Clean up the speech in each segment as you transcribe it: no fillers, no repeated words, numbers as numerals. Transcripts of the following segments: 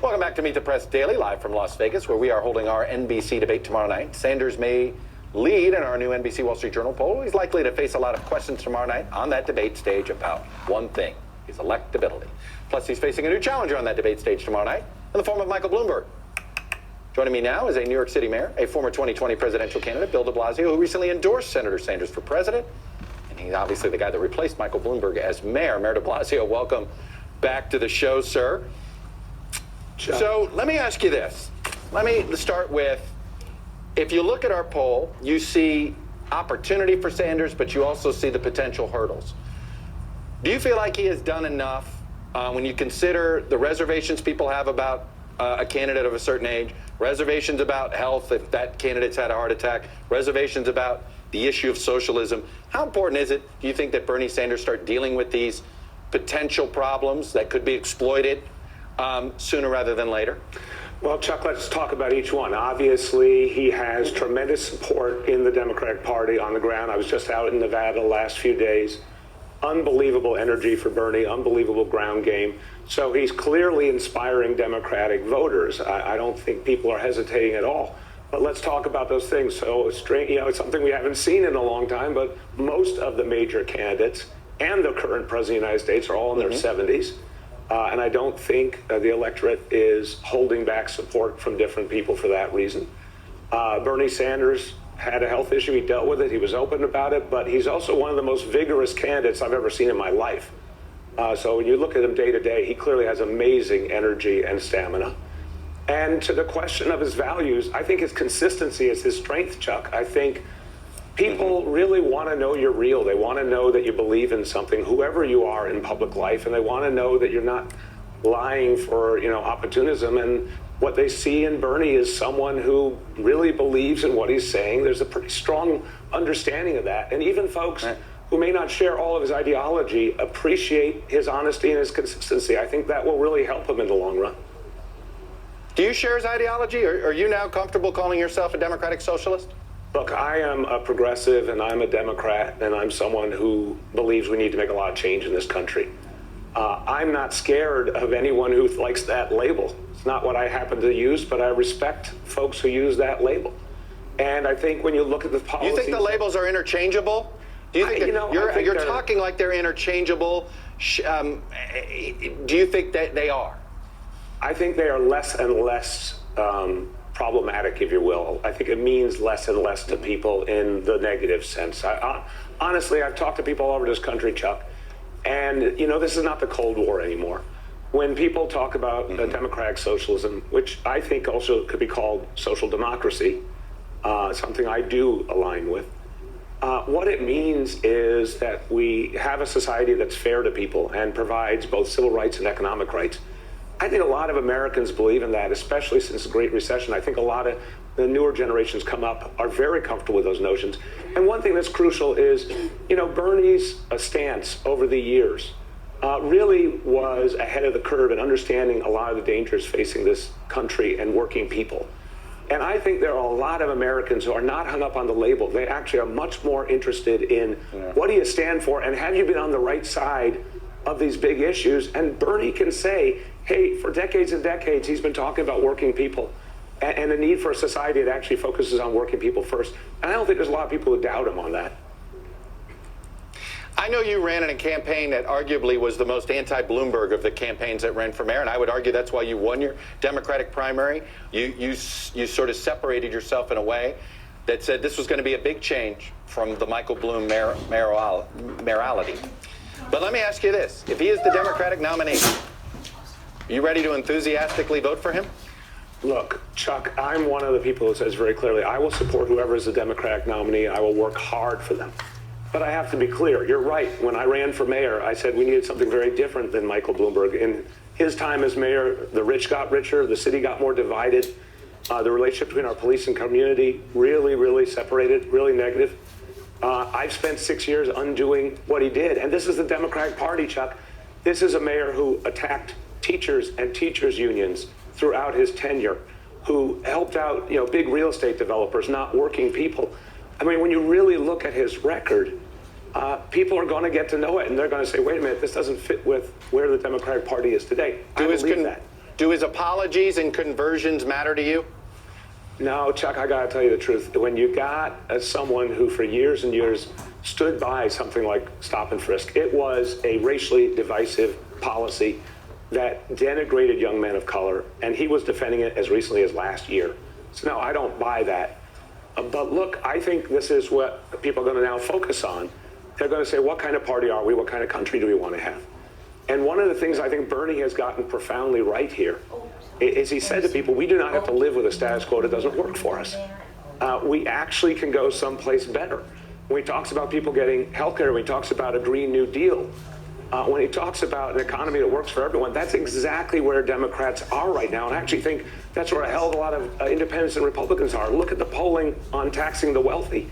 Welcome back to Meet the Press Daily, live from Las Vegas, where we are holding our NBC debate tomorrow night. Sanders may lead in our new NBC Wall Street Journal poll. He's likely to face a lot of questions tomorrow night on that debate stage about one thing, his electability. Plus, he's facing a new challenger on that debate stage tomorrow night in the form of Michael Bloomberg. Joining me now is a New York City mayor, a former 2020 presidential candidate, Bill de Blasio, who recently endorsed Senator Sanders for president. And he's obviously the guy that replaced Michael Bloomberg as mayor. Mayor de Blasio, welcome back to the show, sir. So let me ask you this. Let me start with, if you look at our poll, you see opportunity for Sanders, but you also see the potential hurdles. Do you feel like he has done enough when you consider the reservations people have about a candidate of a certain age, reservations about health if that candidate's had a heart attack, reservations about the issue of socialism? How important is it, do you think, that Bernie Sanders start dealing with these potential problems that could be exploited sooner rather than later? Well, Chuck, let's talk about each one. Obviously, he has tremendous support in the Democratic Party on the ground. I was just out in Nevada the last few days. Unbelievable energy for Bernie, unbelievable ground game. So he's clearly inspiring Democratic voters. I don't think people are hesitating at all. But let's talk about those things. So, it's something we haven't seen in a long time, but most of the major candidates and the current president of the United States are all in their 70s. And I don't think the electorate is holding back support from different people for that reason. Bernie Sanders had a health issue. He dealt with it. He was open about it. But he's also one of the most vigorous candidates I've ever seen in my life. So when you look at him day to day, he clearly has amazing energy and stamina. And to the question of his values, I think his consistency is his strength, Chuck. I think people really want to know you're real. They want to know that you believe in something, whoever you are in public life, and they want to know that you're not lying for, opportunism. And what they see in Bernie is someone who really believes in what he's saying. There's a pretty strong understanding of that. And even folks who may not share all of his ideology appreciate his honesty and his consistency. I think that will really help him in the long run. Do you share his ideology? Are you now comfortable calling yourself a democratic socialist? Look, I am a progressive and I'm a Democrat, and I'm someone who believes we need to make a lot of change in this country. I'm not scared of anyone who likes that label. It's not what I happen to use, but I respect folks who use that label. And I think when you look at the policies... You think the labels are interchangeable? Do you think you're talking like they're interchangeable? Do you think that they are? I think they are less and less problematic, if you will. I think it means less and less to people in the negative sense. Honestly, I've talked to people all over this country, Chuck, and this is not the Cold War anymore. When people talk about democratic socialism, which I think also could be called social democracy, something I do align with, what it means is that we have a society that's fair to people and provides both civil rights and economic rights. I think a lot of Americans believe in that, especially since the Great Recession. I think a lot of the newer generations come up are very comfortable with those notions. And one thing that's crucial is, Bernie's stance over the years really was ahead of the curve in understanding a lot of the dangers facing this country and working people. And I think there are a lot of Americans who are not hung up on the label. They actually are much more interested in what do you stand for and have you been on the right side of these big issues. And Bernie can say, hey, for decades and decades, he's been talking about working people and the need for a society that actually focuses on working people first. And I don't think there's a lot of people who doubt him on that. I know you ran in a campaign that arguably was the most anti-Bloomberg of the campaigns that ran for mayor, and I would argue that's why you won your Democratic primary. You sort of separated yourself in a way that said this was going to be a big change from the Michael Bloom mayoralty. But let me ask you this. If he is the Democratic nominee, are you ready to enthusiastically vote for him? Look, Chuck, I'm one of the people who says very clearly, I will support whoever is the Democratic nominee. I will work hard for them. But I have to be clear. You're right. When I ran for mayor, I said we needed something very different than Michael Bloomberg. In his time as mayor, the rich got richer, the city got more divided. The relationship between our police and community really, really separated, really negative. I've spent 6 years undoing what he did. And this is the Democratic Party, Chuck. This is a mayor who attacked teachers and teachers unions throughout his tenure, who helped out, big real estate developers, not working people. I mean, when you really look at his record, people are going to get to know it, and they're going to say, wait a minute, this doesn't fit with where the Democratic Party is today. I believe that. Do his apologies and conversions matter to you? No, Chuck, I got to tell you the truth. When you got someone who for years and years stood by something like stop and frisk, it was a racially divisive policy that denigrated young men of color, and he was defending it as recently as last year. So no, I don't buy that. But look, I think this is what people are going to now focus on. They're going to say, what kind of party are we? What kind of country do we want to have? And one of the things I think Bernie has gotten profoundly right here is he said to people, we do not have to live with a status quo that doesn't work for us. We actually can go someplace better. When he talks about people getting health care, when he talks about a Green New Deal, when he talks about an economy that works for everyone, that's exactly where Democrats are right now. And I actually think that's where a hell of a lot of independents and Republicans are. Look at the polling on taxing the wealthy.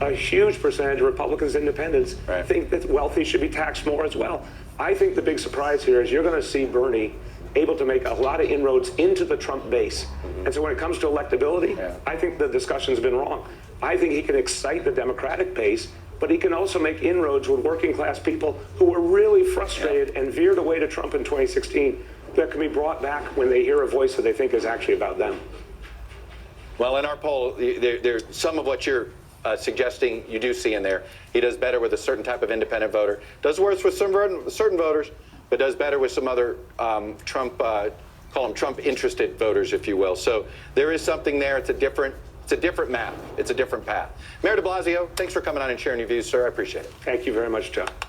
A huge percentage of Republicans and independents think that wealthy should be taxed more as well. I think the big surprise here is you're going to see Bernie able to make a lot of inroads into the Trump base. And so when it comes to electability, I think the discussion's been wrong. I think he can excite the Democratic base, but he can also make inroads with working class people who were really frustrated and veered away to Trump in 2016 that can be brought back when they hear a voice that they think is actually about them. Well, in our poll, there's some of what you're suggesting you do see in there. He does better with a certain type of independent voter, does worse with some certain voters, but does better with some other Trump, call them Trump-interested voters, if you will. So there is something there. It's a different map. It's a different path. Mayor de Blasio, thanks for coming on and sharing your views, sir. I appreciate it. Thank you very much, Chuck.